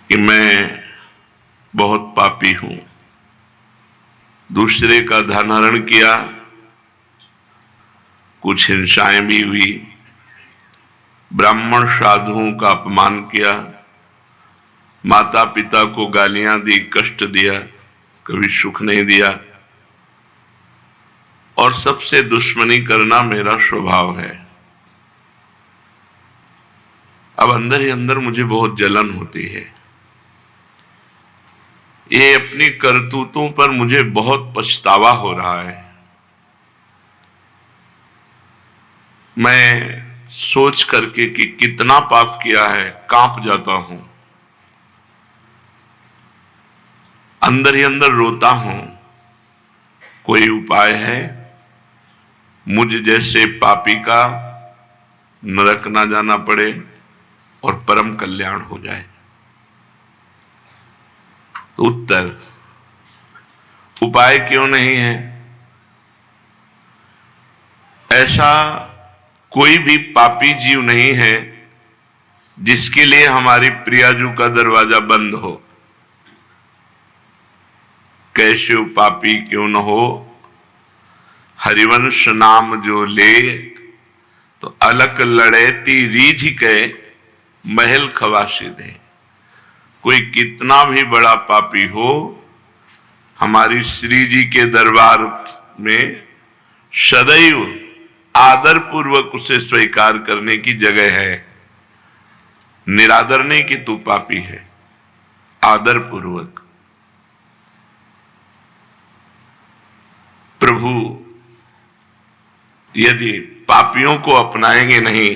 कि मैं बहुत पापी हूं, दूसरे का धन हरण किया, कुछ हिंसाएं भी हुई, ब्राह्मण साधुओं का अपमान किया, माता पिता को गालियां दी, कष्ट दिया, कभी सुख नहीं दिया, और सबसे दुश्मनी करना मेरा स्वभाव है। अब अंदर ही अंदर मुझे बहुत जलन होती है। ये अपनी करतूतों पर मुझे बहुत पछतावा हो रहा है। मैं सोच करके कि कितना पाप किया है कांप जाता हूं, अंदर ही अंदर रोता हूं। कोई उपाय है मुझ जैसे पापी का नरक ना जाना पड़े और परम कल्याण हो जाए? तो उत्तर, उपाय क्यों नहीं है? ऐसा कोई भी पापी जीव नहीं है जिसके लिए हमारी प्रियाजू का दरवाजा बंद हो। कैसे पापी क्यों न हो, हरिवंश नाम जो ले, तो अलक लड़ेती रीझ के महल खवासी दे। कोई कितना भी बड़ा पापी हो, हमारी श्री जी के दरबार में सदैव आदर पूर्वक उसे स्वीकार करने की जगह है। निरादर नहीं कि तू पापी है, आदर पूर्वक। प्रभु यदि पापियों को अपनाएंगे नहीं,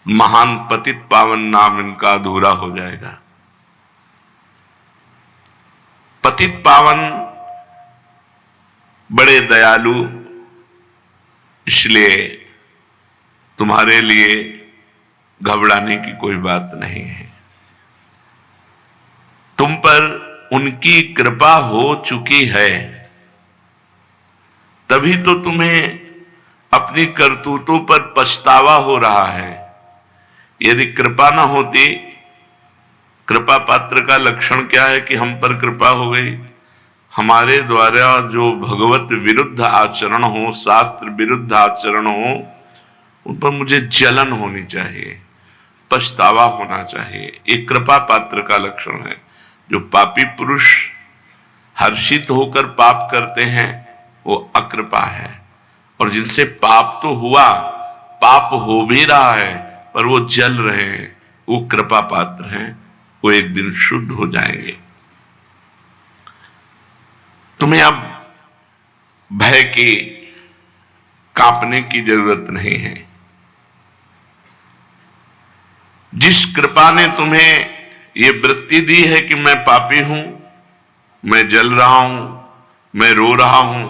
महान पतित पावन नाम इनका अधूरा हो जाएगा। पतित पावन बड़े दयालु, इसलिए तुम्हारे लिए घबराने की कोई बात नहीं है। तुम पर उनकी कृपा हो चुकी है, तभी तो तुम्हें अपनी करतूतों पर पछतावा हो रहा है। यदि कृपा ना होती, कृपा पात्र का लक्षण क्या है कि हम पर कृपा हो गई। हमारे द्वारा जो भगवत विरुद्ध आचरण हो, शास्त्र विरुद्ध आचरण हो, उन पर मुझे जलन होनी चाहिए, पछतावा होना चाहिए। एक कृपा पात्र का लक्षण है। जो पापी पुरुष हर्षित होकर पाप करते हैं वो अकृपा है, और जिनसे पाप तो हुआ, पाप हो भी रहा है, पर वो जल रहे हैं, वो कृपा पात्र हैं। वो एक दिन शुद्ध हो जाएंगे। तुम्हें अब भय की, कांपने की जरूरत नहीं है। जिस कृपा ने तुम्हें ये वृत्ति दी है कि मैं पापी हूं, मैं जल रहा हूं, मैं रो रहा हूं,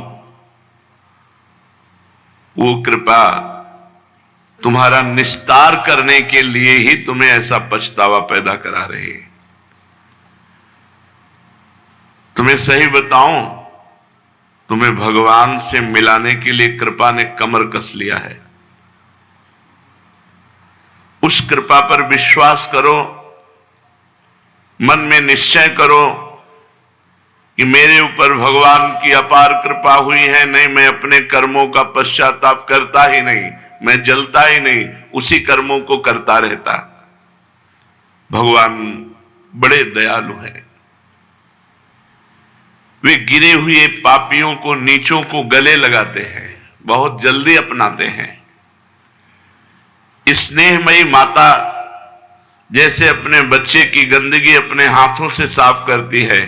वो कृपा तुम्हारा निस्तार करने के लिए ही तुम्हें ऐसा पछतावा पैदा करा रही है। तुम्हें सही बताऊं, तुम्हें भगवान से मिलाने के लिए कृपा ने कमर कस लिया है। उस कृपा पर विश्वास करो, मन में निश्चय करो कि मेरे ऊपर भगवान की अपार कृपा हुई है। नहीं, मैं अपने कर्मों का पश्चाताप करता ही नहीं, मैं जलता ही नहीं, उसी कर्मों को करता रहता। भगवान बड़े दयालु हैं। वे गिरे हुए पापियों को, नीचों को गले लगाते हैं, बहुत जल्दी अपनाते हैं। स्नेहमयी माता जैसे अपने बच्चे की गंदगी अपने हाथों से साफ करती है,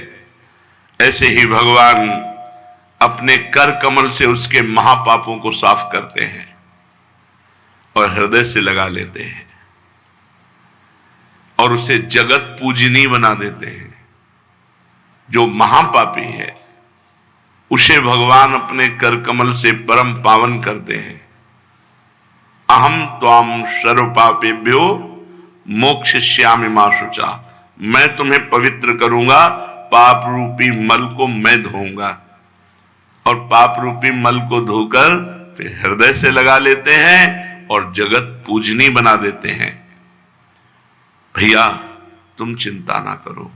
ऐसे ही भगवान अपने कर कमल से उसके महापापों को साफ करते हैं और हृदय से लगा लेते हैं और उसे जगत पूजनीय बना देते हैं। जो महापापी है उसे भगवान अपने कर कमल से परम पावन करते हैं। अहम त्वाम सर्व पापेभ्यो मोक्षयिष्यामि मा शुचा। मैं तुम्हें पवित्र करूंगा, पाप रूपी मल को मैं धोऊंगा। और पाप रूपी मल को धोकर फिर हृदय से लगा लेते हैं और जगत पूजनीय बना देते हैं। भैया, तुम चिंता ना करो।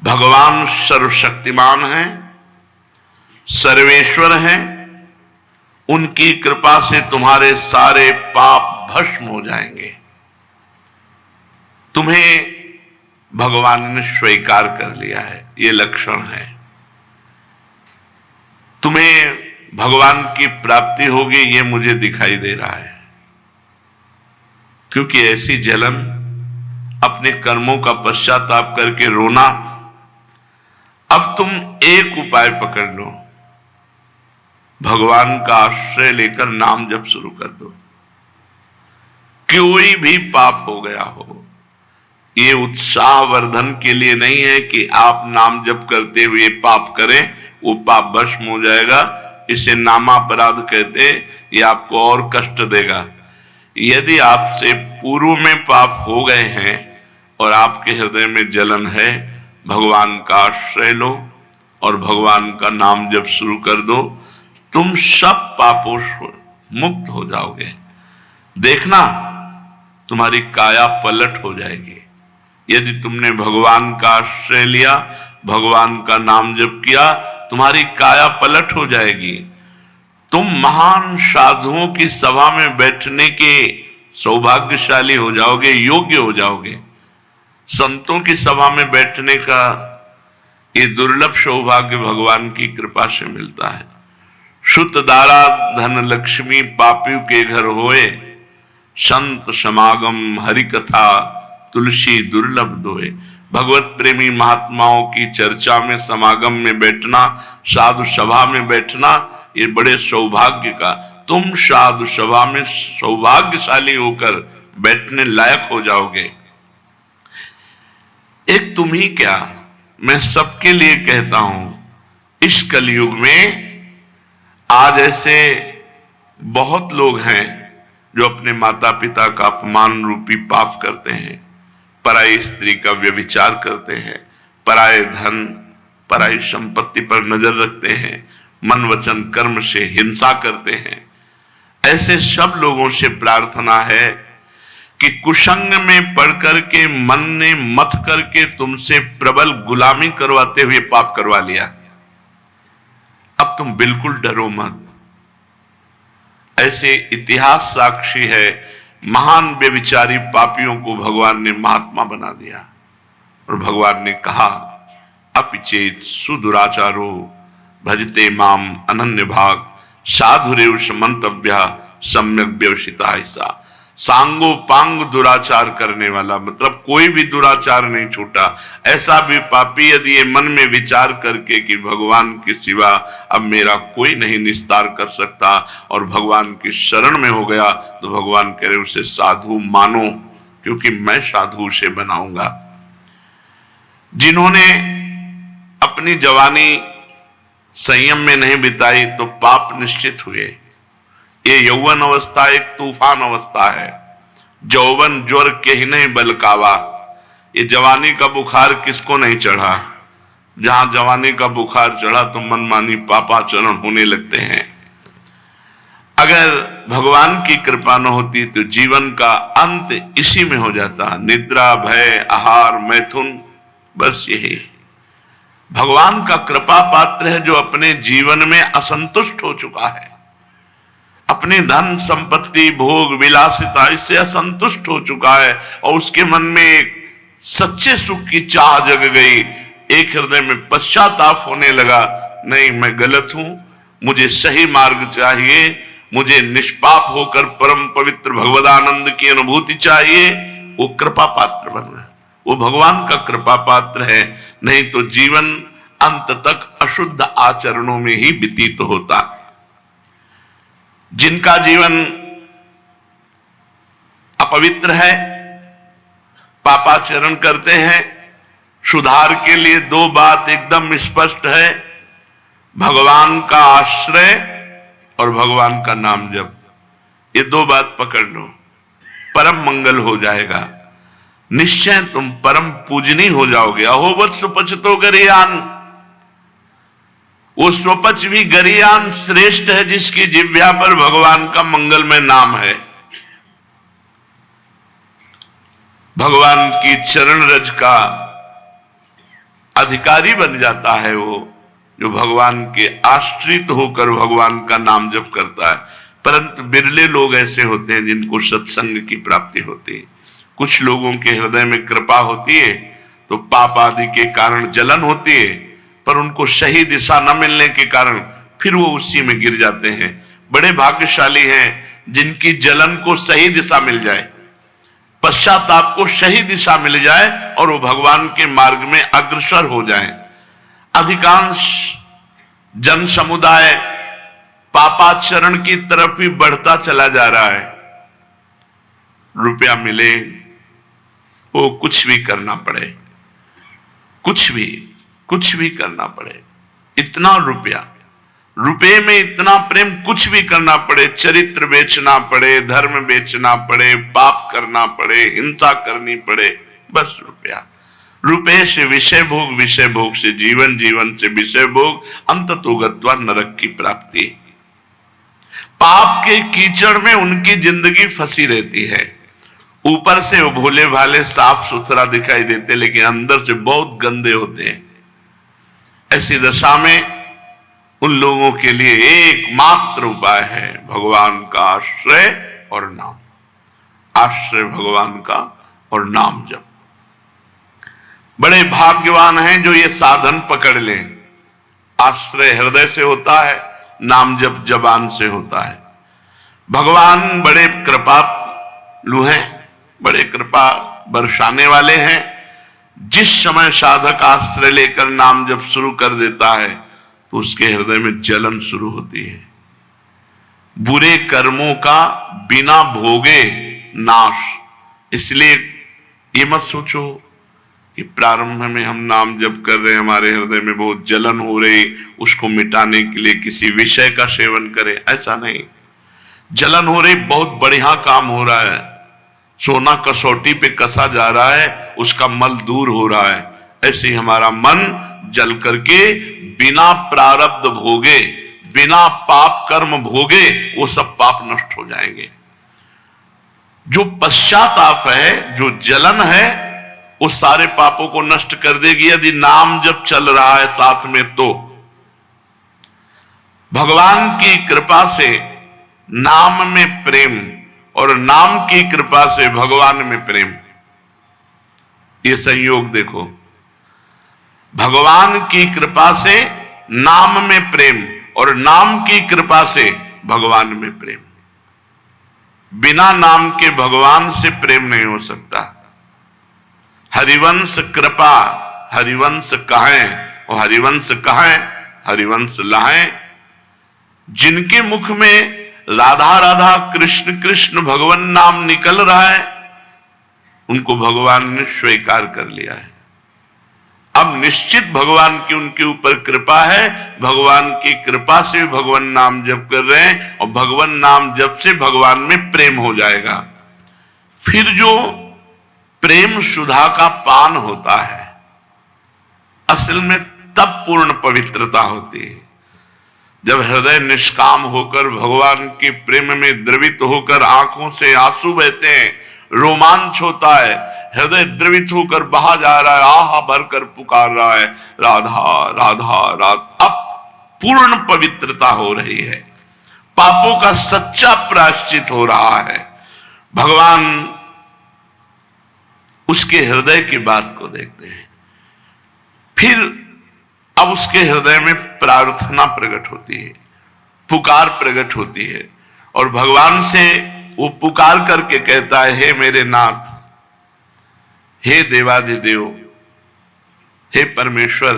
भगवान सर्वशक्तिमान हैं, सर्वेश्वर हैं, उनकी कृपा से तुम्हारे सारे पाप भस्म हो जाएंगे। तुम्हें भगवान ने स्वीकार कर लिया है, ये लक्षण है। तुम्हें भगवान की प्राप्ति होगी, ये मुझे दिखाई दे रहा है। क्योंकि ऐसी जलन, अपने कर्मों का पश्चाताप करके रोना। अब तुम एक उपाय पकड़ लो, भगवान का आश्रय लेकर नाम जप शुरू कर दो। कोई भी पाप हो गया हो, ये उत्साह वर्धन के लिए नहीं है कि आप नाम जप करते हुए पाप करें, वो पाप भस्म हो जाएगा। इसे नामापराध कहते हैं, ये आपको और कष्ट देगा। यदि आपसे पूर्व में पाप हो गए हैं और आपके हृदय में जलन है, भगवान का आश्रय लो और भगवान का नाम जप शुरू कर दो, तुम सब पापों से मुक्त हो जाओगे। देखना, तुम्हारी काया पलट हो जाएगी। यदि तुमने भगवान का आश्रय लिया, भगवान का नाम जप किया, तुम्हारी काया पलट हो जाएगी। तुम महान साधुओं की सभा में बैठने के सौभाग्यशाली हो जाओगे, योग्य हो जाओगे। संतों की सभा में बैठने का ये दुर्लभ सौभाग्य भगवान की कृपा से मिलता है। शुत दारा धन लक्ष्मी पापियों के घर होए, संत समागम हरि कथा तुलसी दुर्लभ दोए। भगवत प्रेमी महात्माओं की चर्चा में, समागम में बैठना, साधु सभा में बैठना, ये बड़े सौभाग्य का। तुम साधु सभा में सौभाग्यशाली होकर बैठने लायक हो जाओगे। एक तुम ही क्या, मैं सबके लिए कहता हूं, इस कलयुग में आज ऐसे बहुत लोग हैं जो अपने माता पिता का अपमान रूपी पाप करते हैं, पराई स्त्री का व्यभिचार करते हैं, पराये धन पराई संपत्ति पर नजर रखते हैं, मन वचन कर्म से हिंसा करते हैं। ऐसे सब लोगों से प्रार्थना है कि कुसंग में पढ़ करके, मन ने मथ करके तुमसे प्रबल गुलामी करवाते हुए पाप करवा लिया, अब तुम बिल्कुल डरो मत। ऐसे इतिहास साक्षी है, महान व्यभिचारी पापियों को भगवान ने महात्मा बना दिया और भगवान ने कहा, अपिचेत सुदुराचारो भजते माम अनन्य भाग साधुरेव समंतव्या सम्यक व्यवसिता। ऐसा सांगो पांग दुराचार करने वाला, मतलब कोई भी दुराचार नहीं छूटा। ऐसा भी पापी यदि ये मन में विचार करके कि भगवान के सिवा अब मेरा कोई नहीं निस्तार कर सकता और भगवान की शरण में हो गया, तो भगवान कह रहे उसे साधु मानो, क्योंकि मैं साधु से बनाऊंगा। जिन्होंने अपनी जवानी संयम में नहीं बिताई तो पाप निश्चित हुए। ये यौवन अवस्था एक तूफान अवस्था है। जौवन ज्वर के ही नहीं बलकावा। ये जवानी का बुखार किसको नहीं चढ़ा? जहां जवानी का बुखार चढ़ा तो मनमानी पापाचरण होने लगते हैं। अगर भगवान की कृपा न होती तो जीवन का अंत इसी में हो जाता। निद्रा, भय, आहार, मैथुन, बस यही। भगवान का कृपा पात्र है जो अपने जीवन में असंतुष्ट हो चुका है, अपने धन संपत्ति भोग विलासिता इससे असंतुष्ट हो चुका है और उसके मन में एक सच्चे सुख की चाह जग गई। एक हृदय में पश्चाताप होने लगा, नहीं मैं गलत हूं, मुझे सही मार्ग चाहिए, मुझे निष्पाप होकर परम पवित्र भगवदानंद की अनुभूति चाहिए। वो कृपा पात्र बन गया, वो भगवान का कृपा पात्र है। नहीं तो जीवन अंत तक अशुद्ध आचरणों में ही व्यतीत होता। जिनका जीवन अपवित्र है, पापाचरण करते हैं, सुधार के लिए दो बात एकदम स्पष्ट है, भगवान का आश्रय और भगवान का नाम जप। ये दो बात पकड़ लो, परम मंगल हो जाएगा। निश्चय तुम परम पूजनी हो जाओगे। अहोवत सुपचतो गरियान, वो स्वपच भी गरियान श्रेष्ठ है जिसकी जिह्वा पर भगवान का मंगलमय नाम है। भगवान की चरण रज का अधिकारी बन जाता है वो, जो भगवान के आश्रित होकर भगवान का नाम जप करता है। परंतु बिरले लोग ऐसे होते हैं जिनको सत्संग की प्राप्ति होती है। कुछ लोगों के हृदय में कृपा होती है तो पाप आदि के कारण जलन होती है, पर उनको सही दिशा न मिलने के कारण फिर वो उसी में गिर जाते हैं। बड़े भाग्यशाली हैं जिनकी जलन को सही दिशा मिल जाए, पश्चाताप को सही दिशा मिल जाए और वो भगवान के मार्ग में अग्रसर हो जाएं। अधिकांश जन समुदाय पापाचरण की तरफ ही बढ़ता चला जा रहा है। रुपया मिले, वो कुछ भी करना पड़े, कुछ भी करना पड़े, इतना रुपये में इतना प्रेम, कुछ भी करना पड़े, चरित्र बेचना पड़े, धर्म बेचना पड़े, पाप करना पड़े, हिंसा करनी पड़े, बस रुपये से विषय भोग, विषय भोग से जीवन, जीवन से विषय भोग, अंततो गत्वा नरक की प्राप्ति। पाप के कीचड़ में उनकी जिंदगी फंसी रहती है। ऊपर से वो भोले भाले साफ सुथरा दिखाई देते, लेकिन अंदर से बहुत गंदे होते हैं। ऐसी दशा में उन लोगों के लिए एकमात्र उपाय है भगवान का आश्रय और नाम, आश्रय भगवान का और नाम जप। बड़े भाग्यवान हैं जो ये साधन पकड़ लें। आश्रय हृदय से होता है, नाम जप जबान से होता है। भगवान बड़े कृपालु हैं, बड़े कृपा बरसाने वाले हैं। जिस समय साधक आश्रय लेकर नाम जप शुरू कर देता है तो उसके हृदय में जलन शुरू होती है। बुरे कर्मों का बिना भोगे नाश। इसलिए ये मत सोचो कि प्रारंभ में हम नाम जप कर रहे हैं, हमारे हृदय में बहुत जलन हो रही, उसको मिटाने के लिए किसी विषय का सेवन करें। ऐसा नहीं। जलन हो रही, बहुत बढ़िया काम हो रहा है, सोना कसौटी पे कसा जा रहा है, उसका मल दूर हो रहा है। ऐसे ही हमारा मन जल करके बिना प्रारब्ध भोगे, बिना पाप कर्म भोगे, वो सब पाप नष्ट हो जाएंगे। जो पश्चाताप है, जो जलन है, वो सारे पापों को नष्ट कर देगी यदि नाम जब चल रहा है साथ में। तो भगवान की कृपा से नाम में प्रेम और नाम की कृपा से भगवान में प्रेम, ये संयोग देखो। भगवान की कृपा से नाम में प्रेम और नाम की कृपा से भगवान में प्रेम। बिना नाम के भगवान से प्रेम नहीं हो सकता। हरिवंश कृपा, हरिवंश कहें और हरिवंश कहें, हरिवंश लाएं। जिनके मुख में राधा राधा कृष्ण कृष्ण भगवान नाम निकल रहा है, उनको भगवान ने स्वीकार कर लिया है। अब निश्चित भगवान की उनके ऊपर कृपा है, भगवान की कृपा से भगवान नाम जप कर रहे हैं और भगवान नाम जप से भगवान में प्रेम हो जाएगा। फिर जो प्रेम सुधा का पान होता है, असल में तब पूर्ण पवित्रता होती है जब हृदय निष्काम होकर भगवान के प्रेम में द्रवित होकर आंखों से आंसू बहते हैं, रोमांच होता है, हृदय द्रवित होकर बहा जा रहा है, आहा भरकर पुकार रहा है, राधा राधा राधा। अब पूर्ण पवित्रता हो रही है, पापों का सच्चा प्रायश्चित हो रहा है। भगवान उसके हृदय की बात को देखते हैं। फिर अब उसके हृदय में प्रार्थना प्रकट होती है, पुकार प्रकट होती है और भगवान से वो पुकार करके कहता है, हे मेरे नाथ, हे देवाधिदेव, हे परमेश्वर,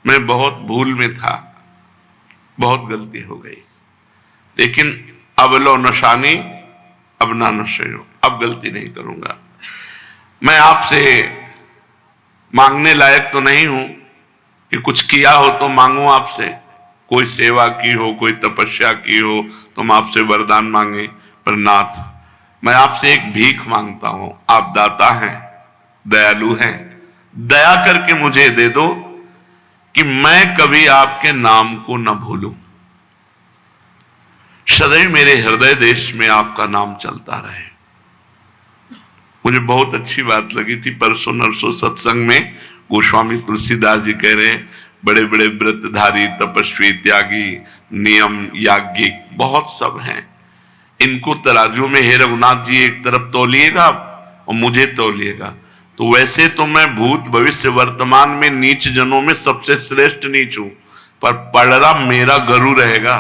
मैं बहुत भूल में था, बहुत गलती हो गई, लेकिन अब लो नशानी अब ना नशयो, अब गलती नहीं करूंगा। मैं आपसे मांगने लायक तो नहीं हूं कि कुछ किया हो तो मांगू आपसे, कोई सेवा की हो, कोई तपस्या की हो तो हम आपसे वरदान मांगे, पर नाथ मैं आपसे एक भीख मांगता हूं। आप दाता हैं, दयालु हैं, दया करके मुझे दे दो कि मैं कभी आपके नाम को न भूलूं, सदैव मेरे हृदय देश में आपका नाम चलता रहे। मुझे बहुत अच्छी बात लगी थी परसों नरसों सत्संग में। गोस्वामी तुलसीदास जी कह रहे हैं बड़े बड़े व्रतधारी, तपस्वी, त्यागी, नियम याज्ञिक बहुत सब हैं, इनको तराजू में हे रघुनाथ जी एक तरफ तौलिएगा और मुझे तौलिएगा। तो वैसे तो मैं भूत भविष्य वर्तमान में नीच जनों में सबसे श्रेष्ठ नीच हूं, पर पलड़ा मेरा गरु रहेगा,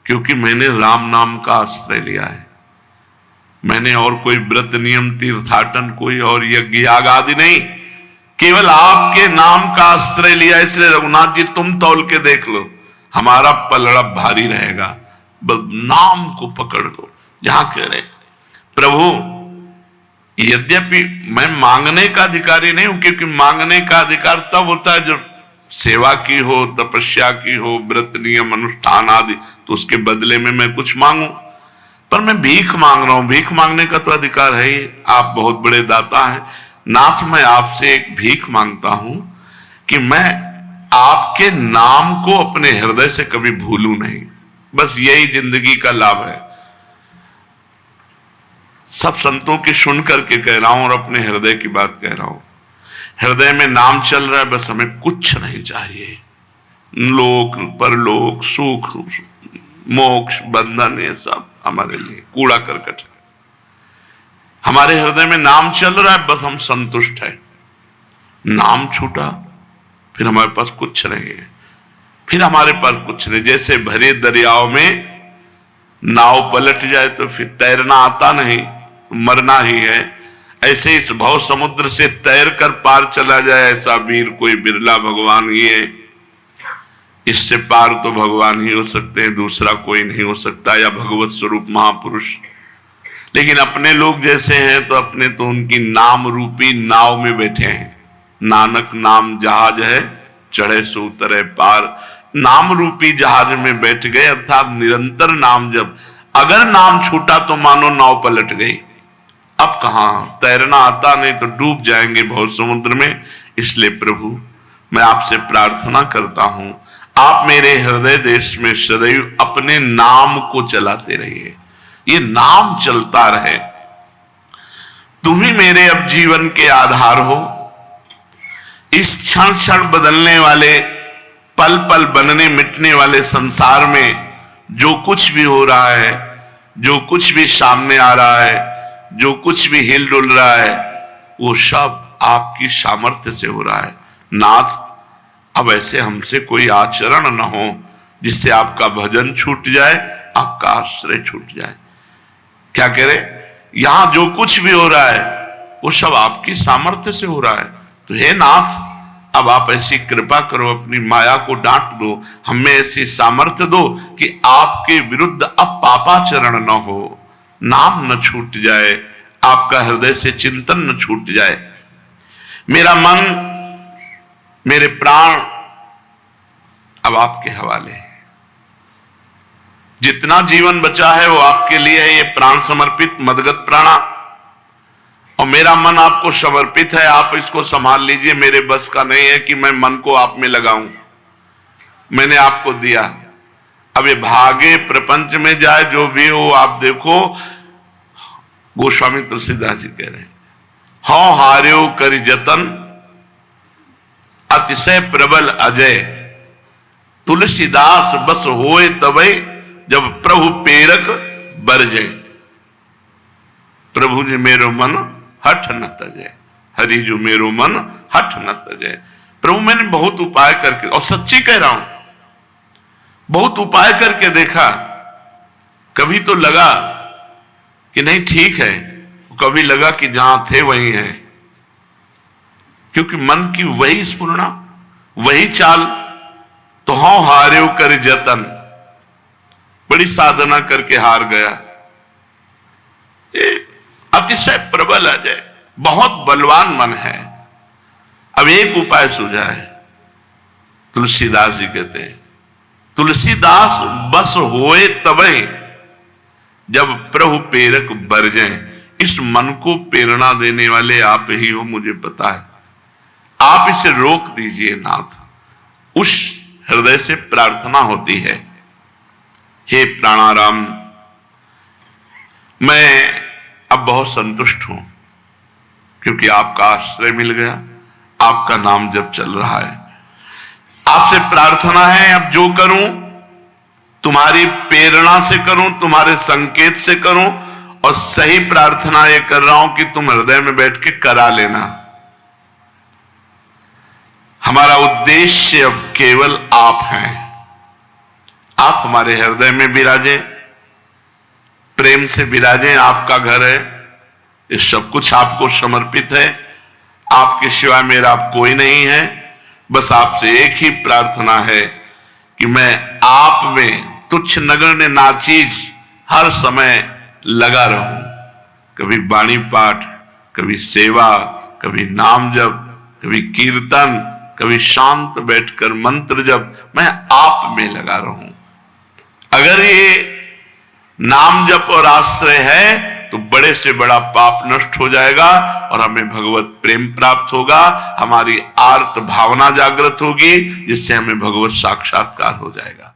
क्योंकि मैंने राम नाम का आश्रय लिया है। मैंने और कोई व्रत नियम तीर्थाटन कोई और यज्ञ याग आदि नहीं, केवल आपके नाम का आश्रय लिया। इसलिए रघुनाथ जी तुम तौल के देख लो, हमारा पलड़ा भारी रहेगा, बस नाम को पकड़ लो। यहां कह रहे प्रभु यद्यपि मैं मांगने का अधिकारी नहीं हूं, क्योंकि मांगने का अधिकार तब होता है जब सेवा की हो, तपस्या की हो, व्रत नियम अनुष्ठान आदि, तो उसके बदले में मैं कुछ मांगू। पर मैं भीख मांग रहा हूं, भीख मांगने का तो अधिकार है ही, आप बहुत बड़े दाता हैं। नाथ मैं आपसे एक भीख मांगता हूं कि मैं आपके नाम को अपने हृदय से कभी भूलूं नहीं, बस यही जिंदगी का लाभ है। सब संतों की सुन करके कह रहा हूं और अपने हृदय की बात कह रहा हूं। हृदय में नाम चल रहा है, बस हमें कुछ नहीं चाहिए, लोक परलोक सुख मोक्ष बंधन ये सब हमारे लिए कूड़ा करकट है। हमारे हृदय में नाम चल रहा है, बस हम संतुष्ट है। नाम छूटा फिर हमारे पास कुछ नहीं है, फिर हमारे पास कुछ नहीं। जैसे भरे दरियाओं में नाव पलट जाए तो फिर तैरना आता नहीं, मरना ही है। ऐसे इस भव समुद्र से तैर कर पार चला जाए ऐसा वीर कोई बिरला भगवान ही है। इससे पार तो भगवान ही हो सकते हैं, दूसरा कोई नहीं हो सकता, या भगवत स्वरूप महापुरुष। लेकिन अपने लोग जैसे हैं तो अपने तो उनकी नाम रूपी नाव में बैठे हैं। नानक नाम जहाज है, चढ़े सो उतरे पार। नाम रूपी जहाज में बैठ गए, अर्थात निरंतर नाम। जब अगर नाम छूटा तो मानो नाव पलट गई, अब कहां तैरना आता नहीं तो डूब जाएंगे भव समुद्र में। इसलिए प्रभु मैं आपसे प्रार्थना करता हूं, आप मेरे हृदय देश में सदैव अपने नाम को चलाते रहिए, ये नाम चलता रहे। तुम ही मेरे अब जीवन के आधार हो। इस क्षण क्षण बदलने वाले, पल पल बनने मिटने वाले संसार में जो कुछ भी हो रहा है, जो कुछ भी सामने आ रहा है, जो कुछ भी हिल डुल रहा है, वो सब आपकी सामर्थ्य से हो रहा है। नाथ अब ऐसे हमसे कोई आचरण न हो जिससे आपका भजन छूट जाए, आपका आश्रय छूट जाए। क्या कह रहे, यहां जो कुछ भी हो रहा है वो सब आपकी सामर्थ्य से हो रहा है। तो हे नाथ अब आप ऐसी कृपा करो, अपनी माया को डांट दो, हमें ऐसी सामर्थ्य दो कि आपके विरुद्ध अब पापाचरण न हो, नाम न छूट जाए, आपका हृदय से चिंतन न छूट जाए। मेरा मन मेरे प्राण अब आपके हवाले है। जितना जीवन बचा है वो आपके लिए है, ये प्राण समर्पित मदगत प्राणा। और मेरा मन आपको समर्पित है, आप इसको संभाल लीजिए। मेरे बस का नहीं है कि मैं मन को आप में लगाऊं, मैंने आपको दिया। अब ये भागे प्रपंच में जाए जो भी हो, आप देखो गोस्वामी तुलसीदास जी कह रहे हैं, हौ हार्यो करि जतन अतिशय प्रबल अजय, तुलसीदास बस होए तबे जब प्रभु पेरक बरजे। प्रभु जी मेरो मन हठ न तजे, हरि जो मेरो मन हठ न तजे। प्रभु मैंने बहुत उपाय करके, और सच्ची कह रहा हूं, बहुत उपाय करके देखा। कभी तो लगा कि नहीं ठीक है, कभी लगा कि जहां थे वहीं है, क्योंकि मन की वही स्फुरना, वही चाल। तो हाँ हार्यो कर जतन, बड़ी साधना करके हार गया। अतिशय प्रबल अजय, बहुत बलवान मन है। अब एक उपाय सूझा है, तुलसीदास जी कहते हैं, तुलसीदास बस होए तबे जब प्रभु प्रेरक बरजे। इस मन को प्रेरणा देने वाले आप ही हो, मुझे पता है। आप इसे रोक दीजिए नाथ, उस हृदय से प्रार्थना होती है। हे प्राणाराम, मैं अब बहुत संतुष्ट हूं, क्योंकि आपका आश्रय मिल गया, आपका नाम जब चल रहा है। आपसे प्रार्थना है, अब जो करूं तुम्हारी प्रेरणा से करूं, तुम्हारे संकेत से करूं, और सही प्रार्थना ये कर रहा हूं कि तुम हृदय में बैठ के करा लेना। हमारा उद्देश्य अब केवल आप हैं। आप हमारे हृदय में विराजें, प्रेम से विराजें। आपका घर है, ये सब कुछ आपको समर्पित है। आपके सिवा मेरा कोई नहीं है। बस आपसे एक ही प्रार्थना है कि मैं आप में तुच्छ नगण्य नाचीज हर समय लगा रहूं। कभी वाणी पाठ, कभी सेवा, कभी नाम जप, कभी कीर्तन, कभी शांत बैठकर मंत्र जप, मैं आप में लगा रहूं। अगर ये नाम जप और आश्रय है तो बड़े से बड़ा पाप नष्ट हो जाएगा और हमें भगवत प्रेम प्राप्त होगा। हमारी आर्त भावना जागृत होगी, जिससे हमें भगवत साक्षात्कार हो जाएगा।